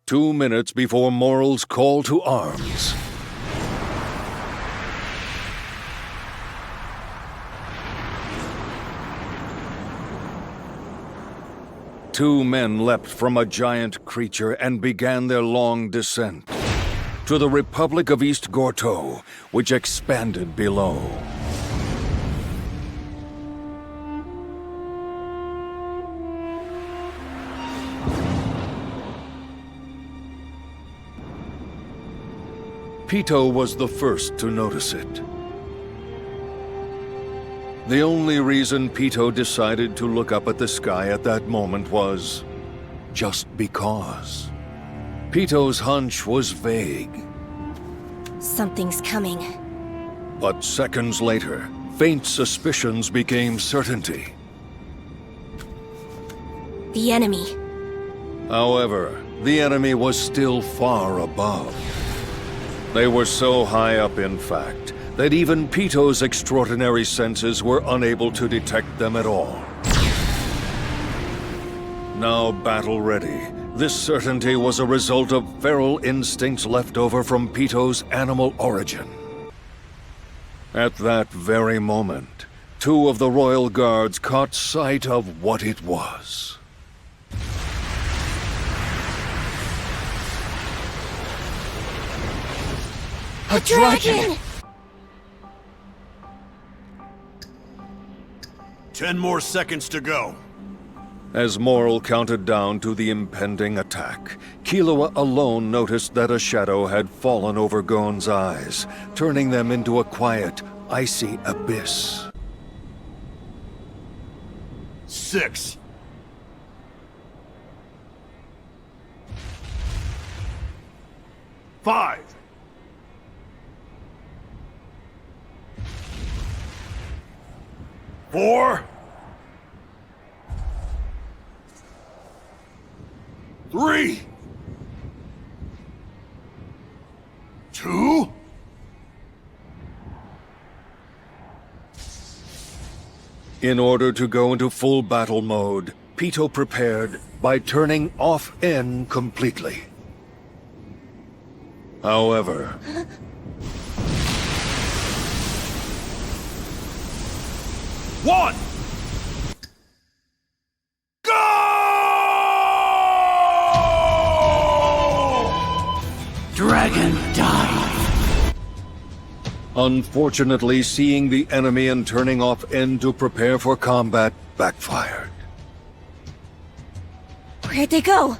2 minutes before Moral's call to arms. Two men leapt from a giant creature and began their long descent to the Republic of East Gorto, which expanded below. Pito was the first to notice it. The only reason Pito decided to look up at the sky at that moment was just because. Pito's hunch was vague. Something's coming. But seconds later, faint suspicions became certainty. The enemy. However, the enemy was still far above. They were so high up, in fact, that even Pito's extraordinary senses were unable to detect them at all. Now battle-ready, this certainty was a result of feral instincts left over from Pito's animal origin. At that very moment, two of the royal guards caught sight of what it was. A dragon! 10 more seconds to go. As Moral counted down to the impending attack, Killua alone noticed that a shadow had fallen over Gon's eyes, turning them into a quiet, icy abyss. 6. 5. 4. 3. 2. In order to go into full battle mode, Pito prepared by turning off N completely. However, One. Go! Dragon dive! unfortunately, seeing the enemy and turning off N to prepare for combat backfired. Where'd they go?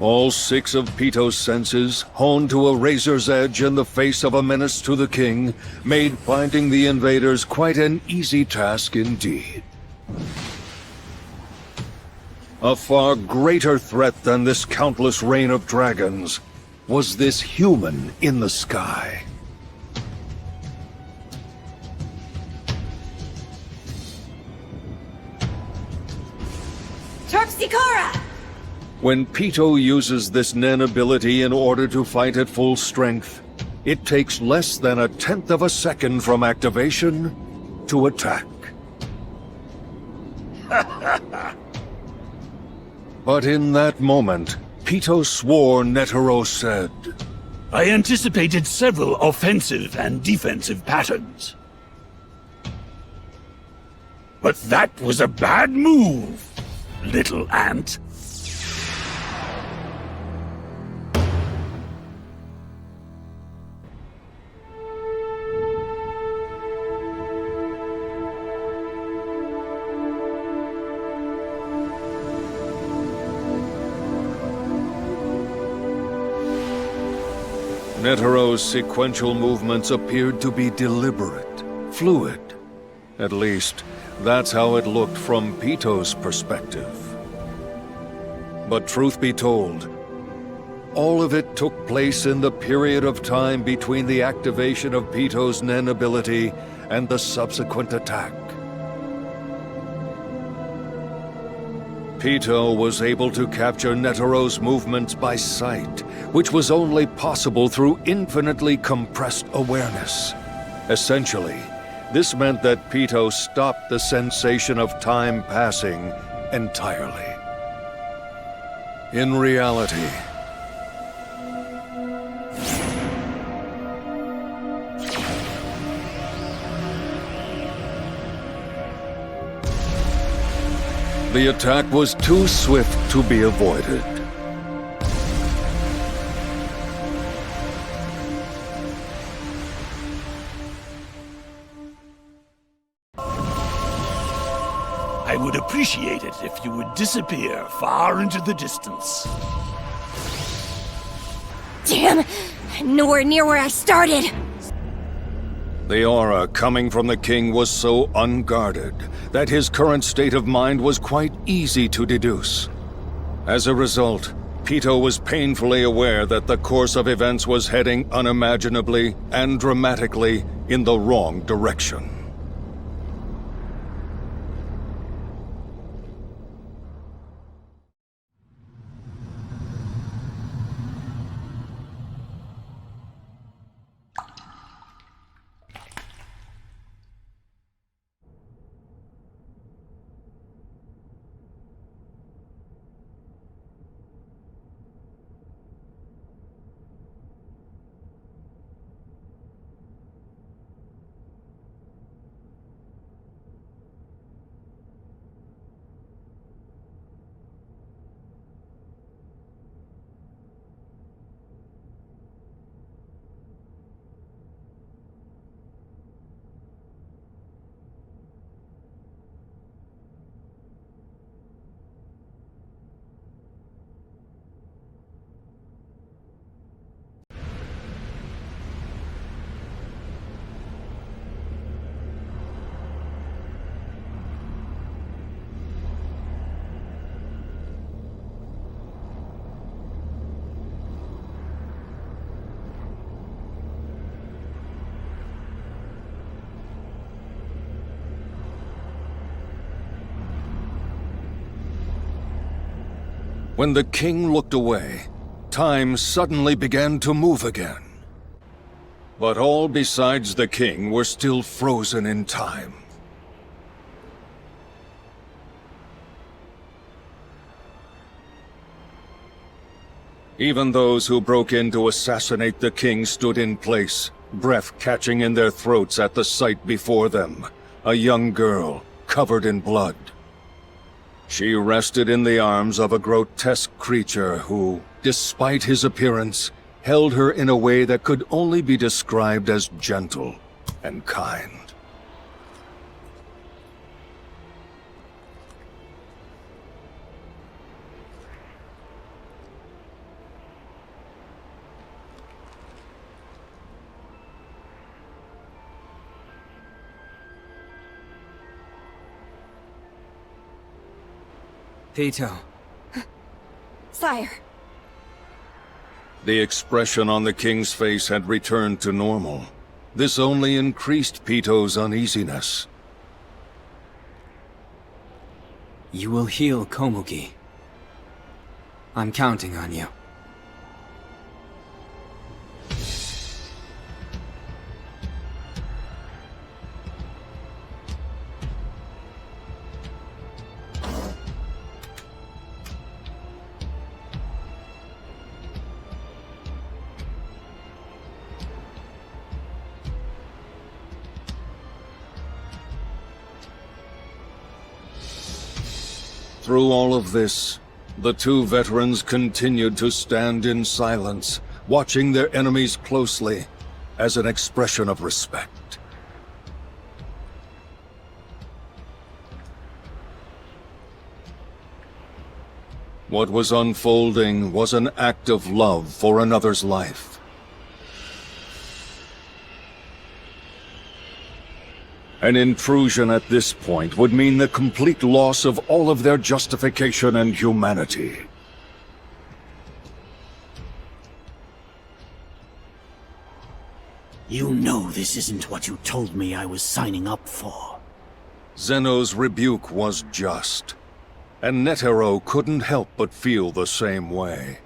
All 6 of Pito's senses, honed to a razor's edge in the face of a menace to the king, made finding the invaders quite an easy task indeed. A far greater threat than this countless rain of dragons was this human in the sky. Terpsichora! When Pito uses this Nen ability in order to fight at full strength, it takes less than 1/10 of a second from activation to attack. But in that moment, Pito swore Netero said, I anticipated several offensive and defensive patterns. But that was a bad move, little ant. Netero's sequential movements appeared to be deliberate, fluid. At least, that's how it looked from Pito's perspective. But truth be told, all of it took place in the period of time between the activation of Pito's Nen ability and the subsequent attack. Pito was able to capture Netero's movements by sight, which was only possible through infinitely compressed awareness. Essentially, This meant that Pito stopped the sensation of time passing entirely. In reality, the attack was too swift to be avoided. I would appreciate it if you would disappear far into the distance. Damn! I'm nowhere near where I started! The aura coming from the king was so unguarded that his current state of mind was quite easy to deduce. As a result, Pito was painfully aware that the course of events was heading unimaginably and dramatically in the wrong direction. When the king looked away, time suddenly began to move again. But all besides the king were still frozen in time. Even those who broke in to assassinate the king stood in place, breath catching in their throats at the sight before them, a young girl covered in blood. She rested in the arms of a grotesque creature who, despite his appearance, held her in a way that could only be described as gentle and kind. Pito. Sire. The expression on the king's face had returned to normal. This only increased Pito's uneasiness. You will heal Komugi. I'm counting on you. Through all of this, the two veterans continued to stand in silence, watching their enemies closely, as an expression of respect. What was unfolding was an act of love for another's life. An intrusion at this point would mean the complete loss of all of their justification and humanity. You know this isn't what you told me I was signing up for. Zeno's rebuke was just, and Netero couldn't help but feel the same way.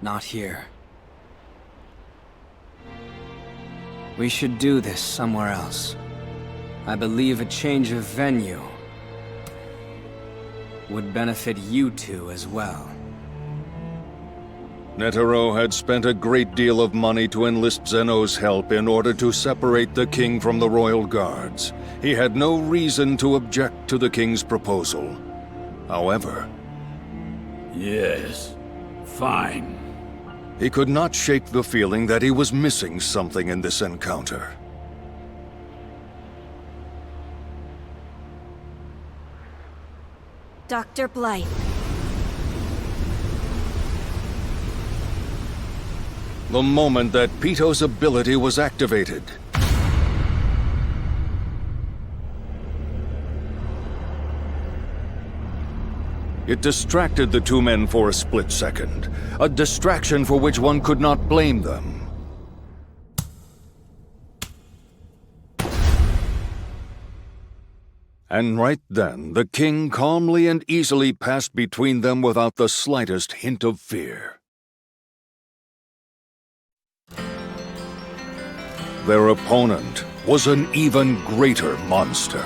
Not here. We should do this somewhere else. I believe a change of venue would benefit you two as well. Netero had spent a great deal of money to enlist Zeno's help in order to separate the king from the royal guards. He had no reason to object to the king's proposal. However, Yes, fine. he could not shake the feeling that he was missing something in this encounter. Dr. Blythe. The moment that Pito's ability was activated, it distracted the two men for a split second, a distraction for which one could not blame them. And right then, the king calmly and easily passed between them without the slightest hint of fear. Their opponent was an even greater monster.